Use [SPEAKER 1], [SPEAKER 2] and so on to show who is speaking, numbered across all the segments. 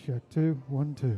[SPEAKER 1] Check 2, 1, 2.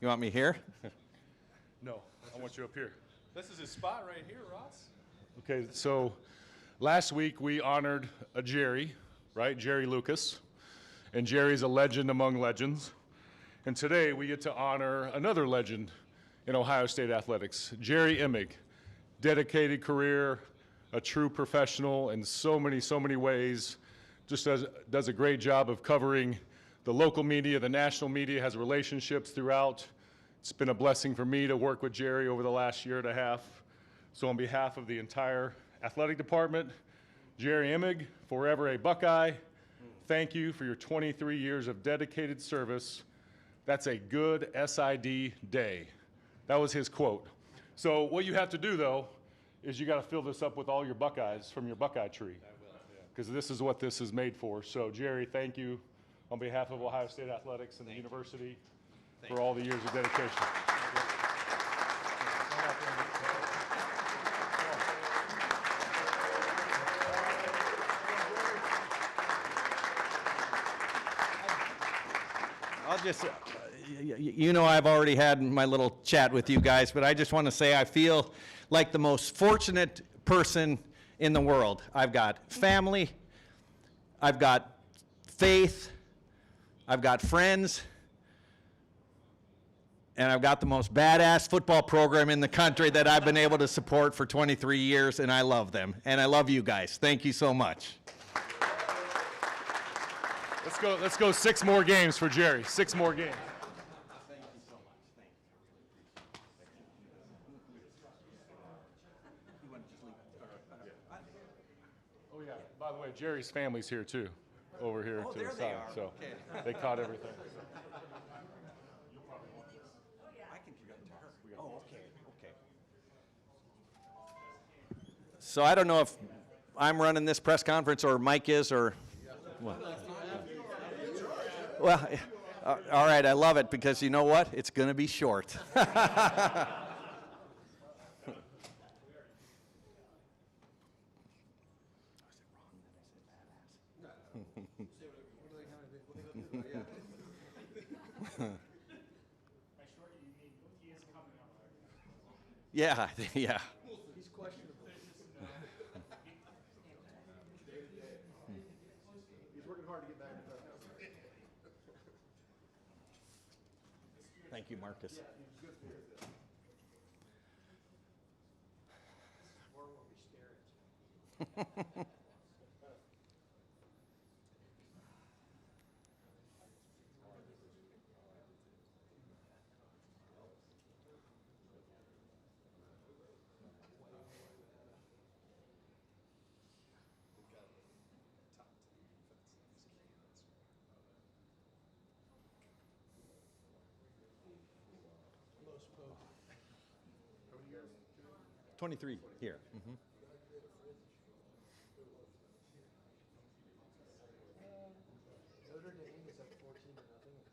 [SPEAKER 1] You want me here?
[SPEAKER 2] No, I want you up here.
[SPEAKER 3] This is his spot right here, Ross.
[SPEAKER 2] Okay, so last week we honored a Jerry, right? Jerry Lucas. And Jerry's a legend among legends. And today we get to honor another legend in Ohio State athletics, Jerry Imig. Dedicated career, a true professional in so many ways. Just does a great job of covering the local media, the national media, has relationships throughout. It's been a blessing for me to work with Jerry over the last year and a half. So on behalf of the entire athletic department, Jerry Imig, forever a Buckeye, thank you for your 23 years of dedicated service. That's a good SID day. That was his quote. So what you have to do, though, is you got to fill this up with all your Buckeyes from your Buckeye tree, because this is what this is made for. So, Jerry, thank you on behalf of Ohio State Athletics and the university for all the years of dedication.
[SPEAKER 1] I'll just, you know, I've already had my little chat with you guys, but I just want to say I feel like the most fortunate person in the world. I've got family, I've got faith, I've got friends, and I've got the most badass football program in the country that I've been able to support for 23 years, and I love them. And I love you guys. Thank you so much.
[SPEAKER 2] Let's go 6 more games for Jerry. 6 more games.
[SPEAKER 1] Thank you so much. Thank you. You want to just leave it?
[SPEAKER 2] Oh, yeah. By the way, Jerry's family's here, too, over here to the
[SPEAKER 1] there
[SPEAKER 2] side.
[SPEAKER 1] they are.
[SPEAKER 2] So
[SPEAKER 1] Okay.
[SPEAKER 2] they caught everything.
[SPEAKER 1] I can give it to her. Oh, okay, okay. So I don't know if I'm running this press conference or Mike is or what. Well, all right, I love it because you know what? It's going to be short. Yeah, yeah.
[SPEAKER 4] He's questionable. He's working hard to get back to that.
[SPEAKER 1] Thank you, Marcus.
[SPEAKER 4] More what we stare at. Close poke. How many years?
[SPEAKER 1] 23 here. Mm-hmm.
[SPEAKER 4] Notre Dame is up 14-0. It's not touchdown.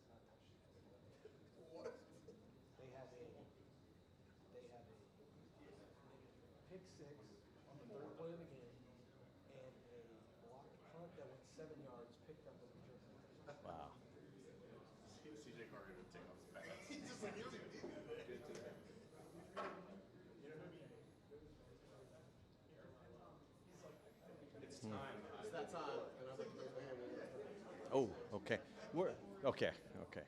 [SPEAKER 4] What? They have a pick six on the third play of the game and a blocked punt that went 7 yards picked up with the return.
[SPEAKER 1] Wow.
[SPEAKER 3] CJ Carter would take off his back.
[SPEAKER 4] He's just like, you don't even do that.
[SPEAKER 3] It's time.
[SPEAKER 4] It's that time. And I'm like,
[SPEAKER 1] Oh, okay. Okay, okay.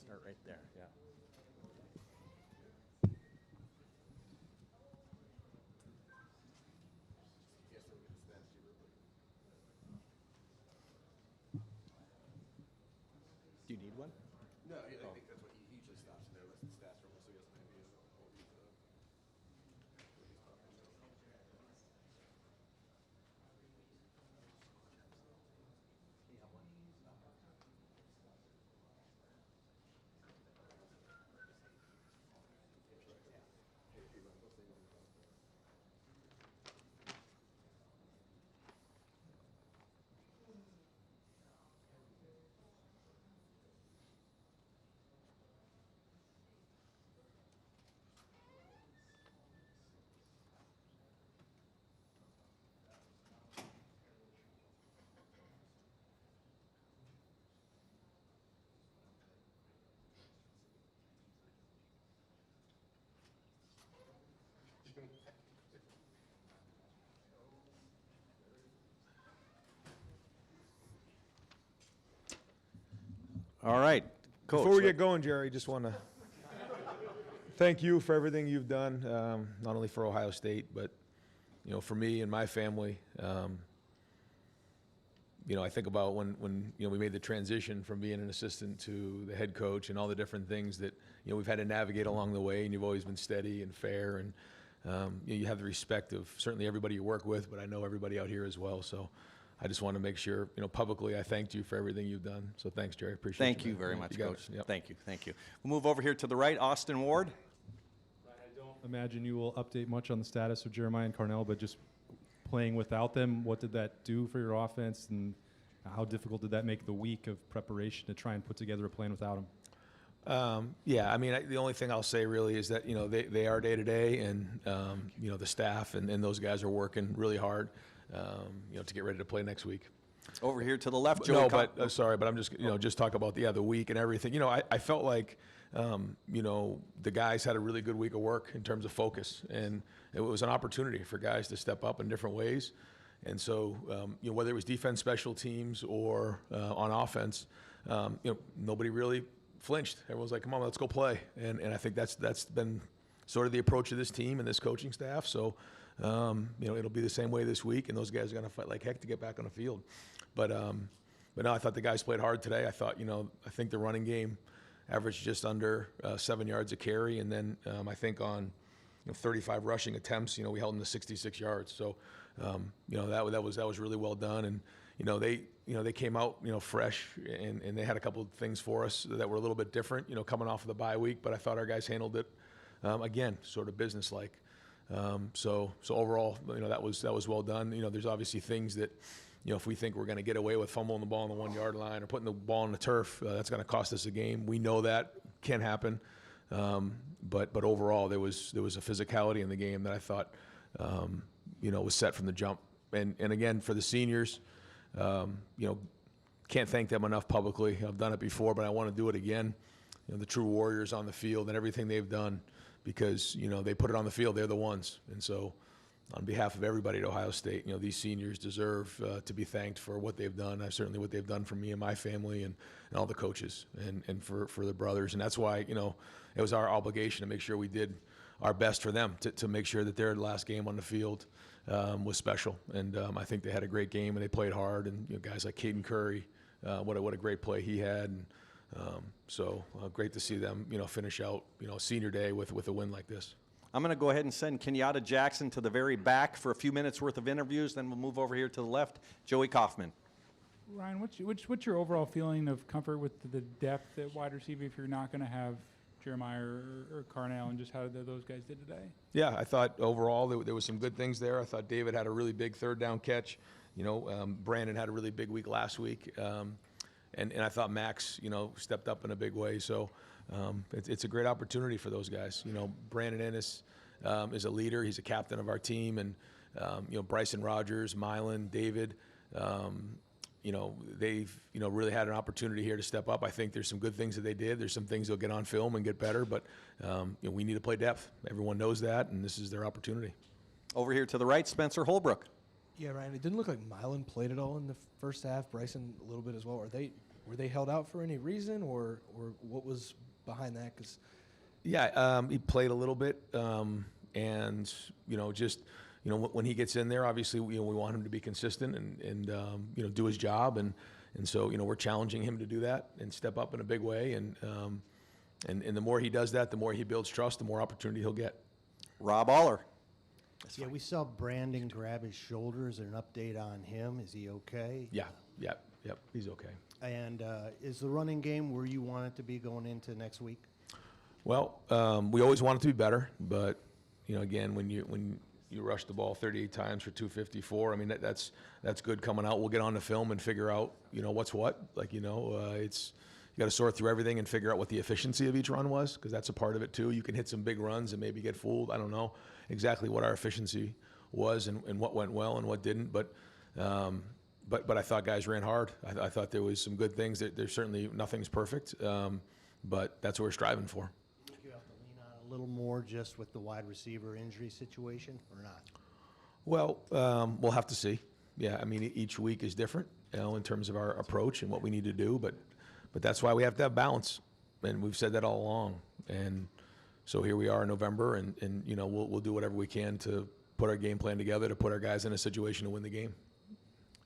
[SPEAKER 1] Start right there, yeah. Do you need one?
[SPEAKER 4] no, I think that's what he usually stops and there lists the stats from us, so he has an idea of what he's
[SPEAKER 1] All right, Coach.
[SPEAKER 5] Before we get going, Jerry, just want to thank you for everything you've done, not only for Ohio State, but for me and my family. I think about when we made the transition from being an assistant to the head coach and all the different things that we've had to navigate along the way, and you've always been steady and fair, and you have the respect of certainly everybody you work with, but I know everybody out here as well. So I just want to make sure, publicly I thanked you for everything you've done. So thanks, Jerry. Appreciate it.
[SPEAKER 1] Thank you very much,
[SPEAKER 5] You got
[SPEAKER 1] Coach.
[SPEAKER 5] it. Yep.
[SPEAKER 1] Thank you, thank you. We'll move over here to the right, Austin Ward.
[SPEAKER 3] I don't imagine you will update much on the status of Jeremiah and Carnell, but just playing without them, what did that do for your offense, and how difficult did that make the week of preparation to try and put together a plan without them?
[SPEAKER 5] The only thing I'll say really is that they are day to day, and the staff and those guys are working really hard, to get ready to play next week.
[SPEAKER 1] Over here to the left, Joey.
[SPEAKER 5] No, but sorry, but I'm just just talk about the week and everything. I felt like the guys had a really good week of work in terms of focus, and it was an opportunity for guys to step up in different ways. And so whether it was defense, special teams, or on offense, nobody really flinched. Everyone's like, "Come on, let's go play." And I think that's been sort of the approach of this team and this coaching staff. So it'll be the same way this week, and those guys are going to fight like heck to get back on the field. But no, I thought the guys played hard today. I thought, I think the running game averaged just under 7 yards a carry, and then I think on 35 rushing attempts, we held them to 66 yards. So that was really well done, and they came out fresh, and they had a couple of things for us that were a little bit different, coming off of the bye week. But I thought our guys handled it again, sort of businesslike. So overall, that was well done. There's obviously things that, if we think we're going to get away with fumbling the ball on the 1 yard line or putting the ball on the turf, that's going to cost us a game. We know that can happen. But overall, there was a physicality in the game that I thought, was set from the jump. And again, for the seniors, can't thank them enough publicly. I've done it before, but I want to do it again. The true warriors on the field and everything they've done, because they put it on the field. They're the ones. And so, on behalf of everybody at Ohio State, these seniors deserve to be thanked for what they've done. Certainly what they've done for me and my family, and all the coaches, and for the brothers. And that's why it was our obligation to make sure we did our best for them, to make sure that their last game on the field was special. And I think they had a great game, and they played hard. And guys like Caden Curry, what a great play he had. And so great to see them finish out senior day with a win like this.
[SPEAKER 1] I'm going to go ahead and send Kenyatta Jackson to the very back for a few minutes worth of interviews. Then we'll move over here to the left, Joey Kaufman.
[SPEAKER 6] Ryan, what's your overall feeling of comfort with the depth at wide receiver if you're not going to have Jeremiah or Carnell, and just how those guys did today?
[SPEAKER 5] Yeah, I thought overall there was some good things there. I thought David had a really big third down catch. Brandon had a really big week last week. And I thought Max, stepped up in a big way. So it's a great opportunity for those guys. Brandon Ennis is a leader. He's a captain of our team. And, Bryson Rogers, Mylan, David, they've, really had an opportunity here to step up. I think there's some good things that they did. There's some things they'll get on film and get better. But, we need to play depth. Everyone knows that, and this is their opportunity.
[SPEAKER 1] Over here to the right, Spencer Holbrook.
[SPEAKER 4] Yeah, Ryan, it didn't look like Mylan played at all in the first half. Bryson a little bit as well. Were they held out for any reason, or what was behind that? Because
[SPEAKER 5] he played a little bit, and when he gets in there, obviously we want him to be consistent and do his job, and so we're challenging him to do that and step up in a big way, and the more he does that, the more he builds trust, the more opportunity he'll get.
[SPEAKER 1] Rob Aller.
[SPEAKER 7] Yeah, we saw Brandon grab his shoulder. Is there an update on him? Is he okay?
[SPEAKER 5] Yep, he's okay.
[SPEAKER 7] And is the running game where you want it to be going into next week?
[SPEAKER 5] Well, we always want it to be better, but again, when you rush the ball 38 times for 254, I mean that's good coming out. We'll get on the film and figure out what's what. It's you got to sort through everything and figure out what the efficiency of each run was, because that's a part of it too. You can hit some big runs and maybe get fooled. I don't know exactly what our efficiency was and what went well and what didn't, but I thought guys ran hard. I thought there was some good things. There's certainly nothing's perfect, but that's what we're striving for.
[SPEAKER 7] You have to lean on a a little more just with the wide receiver injury situation or not?
[SPEAKER 5] Well, we'll have to see. Yeah, I mean, each week is different, in terms of our approach and what we need to do, but that's why we have to have balance, and we've said that all along. And so here we are in November, and we'll do whatever we can to put our game plan together to put our guys in a situation to win the game.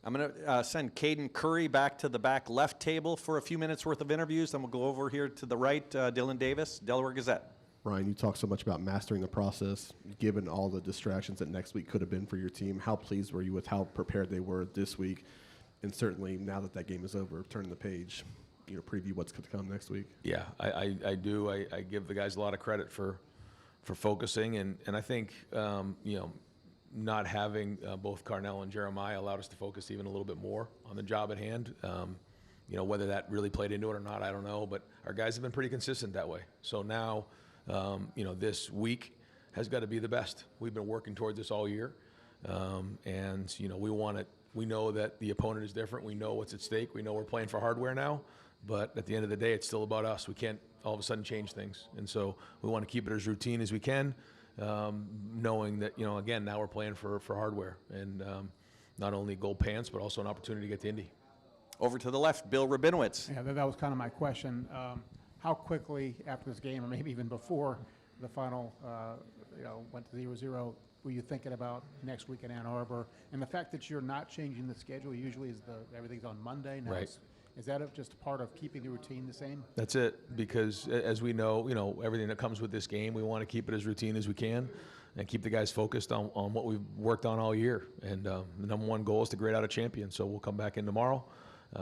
[SPEAKER 1] I'm going to send Caden Curry back to the back left table for a few minutes worth of interviews. Then we'll go over here to the right, Dylan Davis, Delaware Gazette.
[SPEAKER 8] Ryan, you talked so much about mastering the process. Given all the distractions that next week could have been for your team, how pleased were you with how prepared they were this week? And certainly now that game is over, turning the page, preview what's going to come next week.
[SPEAKER 5] Yeah, I do. I give the guys a lot of credit for focusing, and I think not having both Carnell and Jeremiah allowed us to focus even a little bit more on the job at hand. Whether that really played into it or not, I don't know, but our guys have been pretty consistent that way. So now, this week has got to be the best. We've been working towards this all year, and we want it. We know that the opponent is different. We know what's at stake. We know we're playing for hardware now, but at the end of the day, it's still about us. We can't all of a sudden change things, and so we want to keep it as routine as we can, knowing that again, now we're playing for hardware, and not only gold pants, but also an opportunity to get to Indy.
[SPEAKER 1] Over to the left, Bill Rabinowitz.
[SPEAKER 9] Yeah, that was kind of my question. How quickly after this game, or maybe even before the final, went to 0-0, were you thinking about next week in Ann Arbor? And the fact that you're not changing the schedule, usually everything's on Monday now.
[SPEAKER 5] Right.
[SPEAKER 9] Is that just part of keeping the routine the same?
[SPEAKER 5] That's it, because as we know, everything that comes with this game, we want to keep it as routine as we can and keep the guys focused on what we've worked on all year. And the number one goal is to grade out a champion. So we'll come back in tomorrow.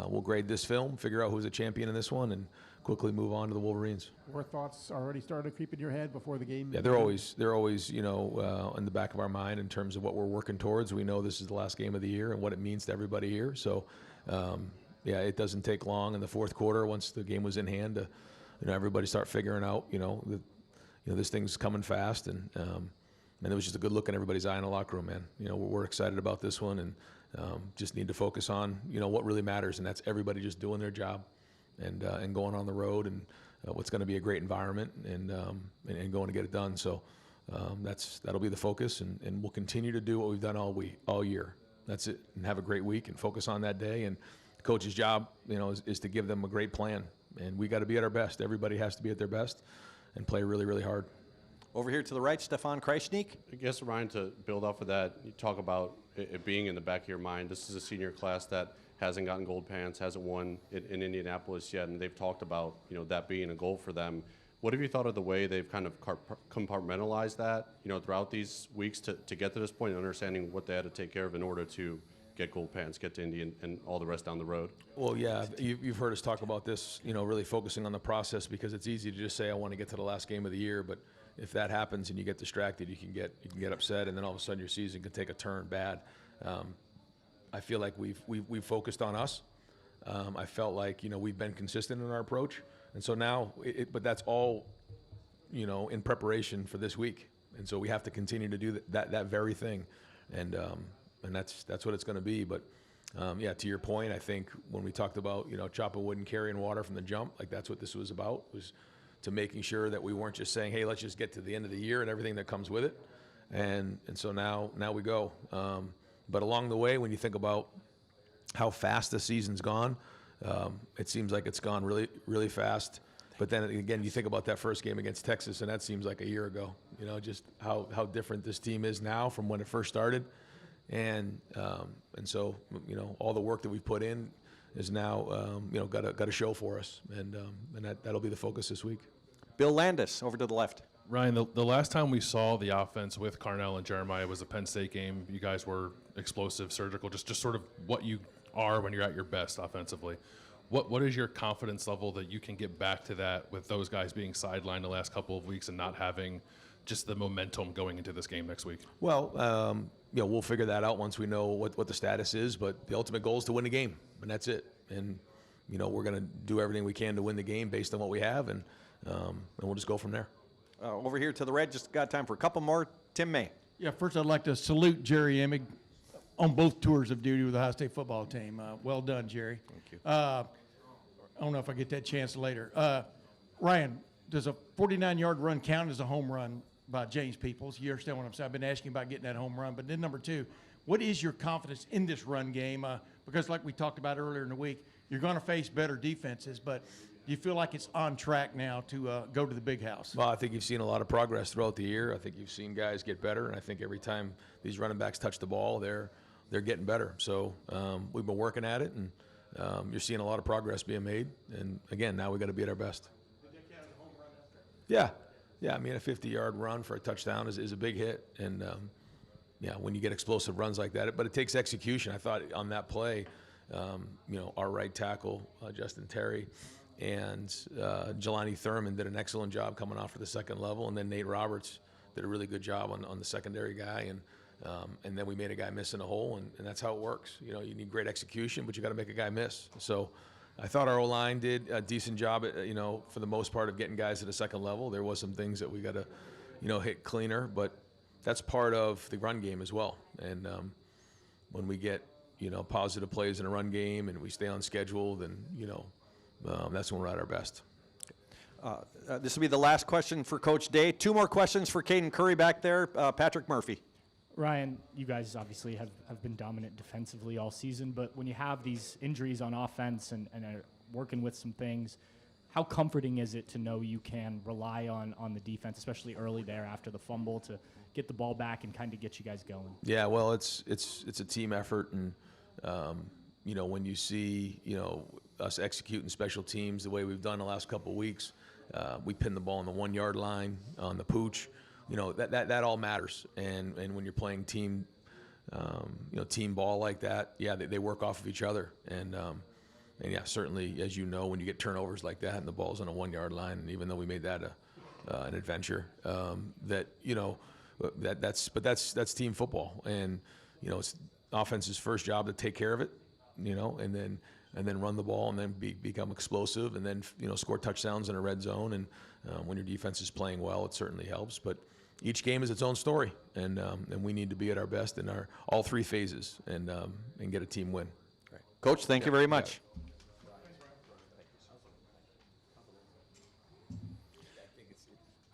[SPEAKER 5] We'll grade this film, figure out who's a champion in this one, and quickly move on to the Wolverines.
[SPEAKER 9] Were thoughts already started to creep in your head before the game?
[SPEAKER 5] Yeah, they're always in the back of our mind in terms of what we're working towards. We know this is the last game of the year and what it means to everybody here. So, it doesn't take long in the fourth quarter once the game was in hand to, everybody start figuring out, that, this thing's coming fast, and it was just a good look in everybody's eye in the locker room, man. We're excited about this one, and just need to focus on, what really matters, and that's everybody just doing their job and going on the road, and what's going to be a great environment, and going to get it done. So that'll be the focus, and we'll continue to do what we've done all year. That's it, and have a great week and focus on that day. And the coach's job, is to give them a great plan, and we got to be at our best. Everybody has to be at their best and play really, really hard.
[SPEAKER 1] Over here to the right, Stefan Kreisnik.
[SPEAKER 10] I guess, Ryan, to build off of that, you talk about it being in the back of your mind. This is a senior class that hasn't gotten gold pants, hasn't won in Indianapolis yet, and they've talked about that being a goal for them. What have you thought of the way they've kind of compartmentalized that throughout these weeks to get to this point and understanding what they had to take care of in order to get gold pants, get to Indy, and all the rest down the road?
[SPEAKER 5] Well, yeah, you've heard us talk about this, really focusing on the process, because it's easy to just say I want to get to the last game of the year, but if that happens and you get distracted, you can get upset, and then all of a sudden your season can take a turn bad. I feel like we've focused on us. I felt like we've been consistent in our approach, and so now, but that's all in preparation for this week, and so we have to continue to do that very thing, and that's what it's going to be. But to your point, I think when we talked about chopping wood and carrying water from the jump, like that's what this was about, was to making sure that we weren't just saying, hey, let's just get to the end of the year and everything that comes with it, and so now we go. But along the way, when you think about how fast the season's gone, it seems like it's gone really, really fast. But then again, you think about that first game against Texas, and that seems like a year ago. Just how different this team is now from when it first started, and so all the work that we've put in is now got to show for us, and that'll be the focus this week.
[SPEAKER 1] Bill Landis, over to the left.
[SPEAKER 11] Ryan, the last time we saw the offense with Carnell and Jeremiah was the Penn State game. You guys were explosive, surgical, just sort of what you are when you're at your best offensively. What is your confidence level that you can get back to that with those guys being sidelined the last couple of weeks and not having just the momentum going into this game next week?
[SPEAKER 5] Well, we'll figure that out once we know what the status is, but the ultimate goal is to win the game, and that's it. And, we're going to do everything we can to win the game based on what we have, and we'll just go from there.
[SPEAKER 1] Over here to the right, just got time for a couple more. Tim May.
[SPEAKER 12] Yeah, first I'd like to salute Jerry Imig on both tours of duty with the Ohio State football team. Well done, Jerry.
[SPEAKER 1] Thank you.
[SPEAKER 12] I don't know if I get that chance later. Ryan, does a 49-yard run count as a home run by James Peoples? You understand what I'm saying? I've been asking about getting that home run. But then number two, what is your confidence in this run game? Because like we talked about earlier in the week, you're going to face better defenses, but do you feel like it's on track now to go to the big house?
[SPEAKER 5] Well, I think you've seen a lot of progress throughout the year. I think you've seen guys get better, and I think every time these running backs touch the ball, they're getting better. So we've been working at it, and you're seeing a lot of progress being made. And again, now we got to be at our best. Yeah. I mean, a 50-yard run for a touchdown is a big hit, and when you get explosive runs like that, but it takes execution. I thought on that play, our right tackle, Justin Terry, and Jelani Thurman did an excellent job coming off for the second level, and then Nate Roberts did a really good job on the secondary guy, and then we made a guy miss in a hole, and that's how it works. You need great execution, but you got to make a guy miss. So I thought our O-line did a decent job at, for the most part, of getting guys to the second level. There was some things that we got to, hit cleaner, but that's part of the run game as well. And when we get, positive plays in a run game and we stay on schedule, then, that's when we're at our best.
[SPEAKER 1] This will be the last question for Coach Day. 2 more questions for Caden Curry back there. Patrick Murphy.
[SPEAKER 13] Ryan, you guys obviously have been dominant defensively all season, but when you have these injuries on offense and are working with some things, how comforting is it to know you can rely on the defense, especially early there after the fumble, to get the ball back and kind of get you guys going?
[SPEAKER 5] Yeah, well, it's a team effort, and when you see us executing special teams the way we've done the last couple of weeks, we pin the ball on the 1-yard line on the pooch. That all matters, and when you're playing team ball like that, they work off of each other, and certainly, as you know, when you get turnovers like that and the ball's on a 1-yard line, and even though we made that an adventure, that's team football, and it's offense's first job to take care of it, and then run the ball and then become explosive, and then score touchdowns in a red zone, and when your defense is playing well, it certainly helps, but each game is its own story, and we need to be at our best in all 3 phases and get a team win.
[SPEAKER 1] Great. Coach, thank you very much.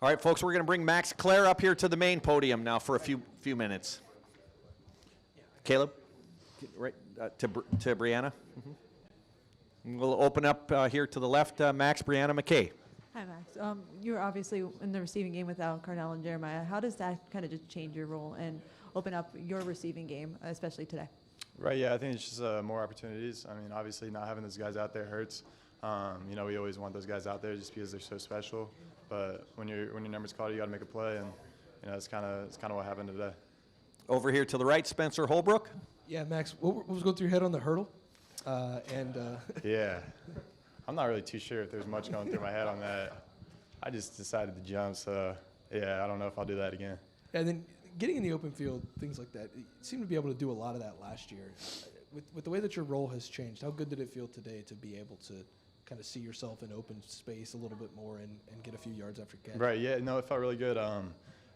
[SPEAKER 1] All right, folks, we're going to bring Max Clare up here to the main podium now for a few minutes. Caleb, right to Brianna. We'll open up here to the left, Max, Brianna McKay.
[SPEAKER 14] Hi, Max. You were obviously in the receiving game without Carnell and Jeremiah. How does that kind of just change your role and open up your receiving game, especially today?
[SPEAKER 15] Right, yeah, I think it's just more opportunities. I mean, obviously not having those guys out there hurts. We always want those guys out there just because they're so special. But when your number's called, you got to make a play, and it's kind of what happened today.
[SPEAKER 1] Over here to the right, Spencer Holbrook.
[SPEAKER 4] Yeah, Max, what was going through your head on the hurdle?
[SPEAKER 15] Yeah, I'm not really too sure if there's much going through my head on that. I just decided to jump, so yeah, I don't know if I'll do that again.
[SPEAKER 4] And then getting in the open field, things like that, you seem to be able to do a lot of that last year. With the way that your role has changed, how good did it feel today to be able to kind of see yourself in open space a little bit more and get a few yards after catch?
[SPEAKER 15] Right, yeah, no, it felt really good.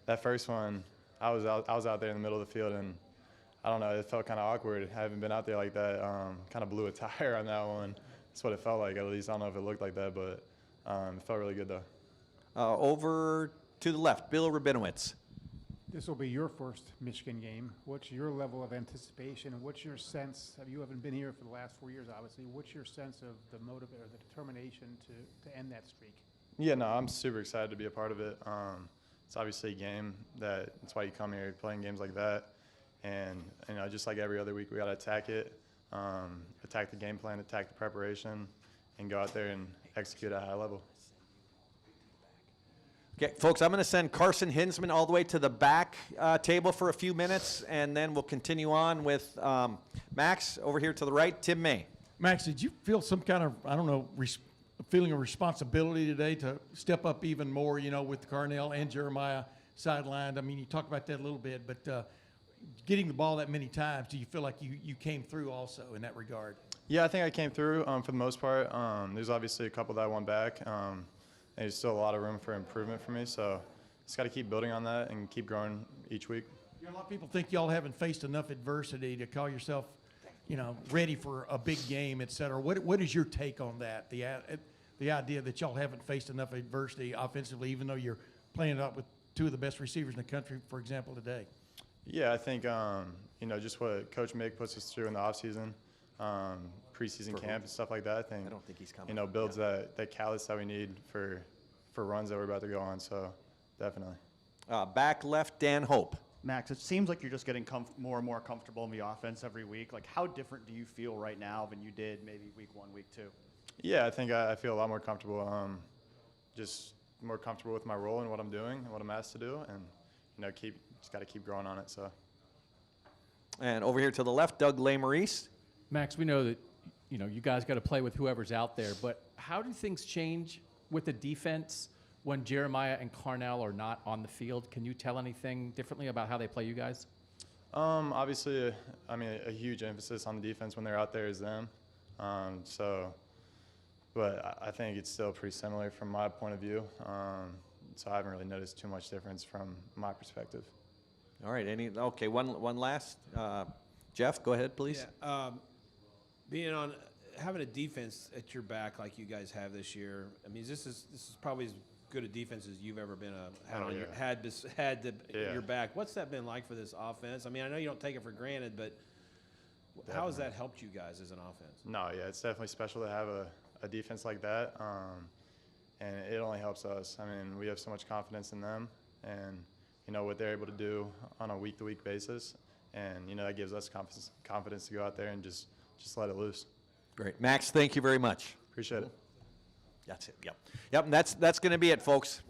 [SPEAKER 15] That first one, I was out there in the middle of the field, and I don't know, it felt kind of awkward. I haven't been out there like that. Kind of blew a tire on that one. That's what it felt like, at least. I don't know if it looked like that, but it felt really good, though.
[SPEAKER 1] Over to the left, Bill Rabinowitz.
[SPEAKER 9] This will be your first Michigan game. What's your level of anticipation, and what's your sense? You haven't been here for the last 4 years, obviously. What's your sense of the motive or the determination to end that streak?
[SPEAKER 15] Yeah, no, I'm super excited to be a part of it. It's obviously a game that's why you come here, playing games like that. And, just like every other week, we got to attack it, attack the game plan, attack the preparation, and go out there and execute at a high level.
[SPEAKER 1] Okay, folks, I'm going to send Carson Hinsman all the way to the back table for a few minutes, and then we'll continue on with Max over here to the right, Tim May.
[SPEAKER 12] Max, did you feel some kind of, feeling of responsibility today to step up even more, with Carnell and Jeremiah sidelined? I mean, you talked about that a little bit, but getting the ball that many times, do you feel like you came through also in that regard?
[SPEAKER 15] Yeah, I think I came through for the most part. There's obviously a couple that I went back. There's still a lot of room for improvement for me, so just got to keep building on that and keep growing each week.
[SPEAKER 12] A lot of people think y'all haven't faced enough adversity to call yourself, ready for a big game, et cetera. What is your take on that? the idea that y'all haven't faced enough adversity offensively, even though you're playing it up with two of the best receivers in the country, for example, today?
[SPEAKER 15] Yeah, I think just what Coach Imig puts us through in the offseason, preseason camp and stuff like that. I think
[SPEAKER 1] he's coming.
[SPEAKER 15] builds that callus that we need for runs that we're about to go on. So definitely.
[SPEAKER 1] Back left, Dan Hope.
[SPEAKER 16] Max, it seems like you're just getting more and more comfortable in the offense every week. Like, how different do you feel right now than you did maybe week 1, week 2?
[SPEAKER 15] Yeah, I think I feel a lot more comfortable. Just more comfortable with my role and what I'm doing and what I'm asked to do, and just got to keep growing on it. So.
[SPEAKER 1] And over here to the left, Doug Lesmerises.
[SPEAKER 17] Max, we know that you guys got to play with whoever's out there, but how do things change with the defense when Jeremiah and Carnell are not on the field? Can you tell anything differently about how they play you guys?
[SPEAKER 15] Obviously, a huge emphasis on the defense when they're out there is them. But I think it's still pretty similar from my point of view. So I haven't really noticed too much difference from my perspective.
[SPEAKER 1] All right. Okay. One last. Jeff, go ahead, please.
[SPEAKER 18] Yeah. Having a defense at your back like you guys have this year. I mean, this is probably as good a defense as you've ever been had your back. What's that been like for this offense? I mean, I know you don't take it for granted, but how has that helped you guys as an offense?
[SPEAKER 15] No, yeah, it's definitely special to have a defense like that, and it only helps us. I mean, we have so much confidence in them, and what they're able to do on a week-to-week basis, and that gives us confidence to go out there and just let it loose.
[SPEAKER 1] Great. Max, thank you very much.
[SPEAKER 15] Appreciate it.
[SPEAKER 1] That's it. Yep. And that's going to be it, folks.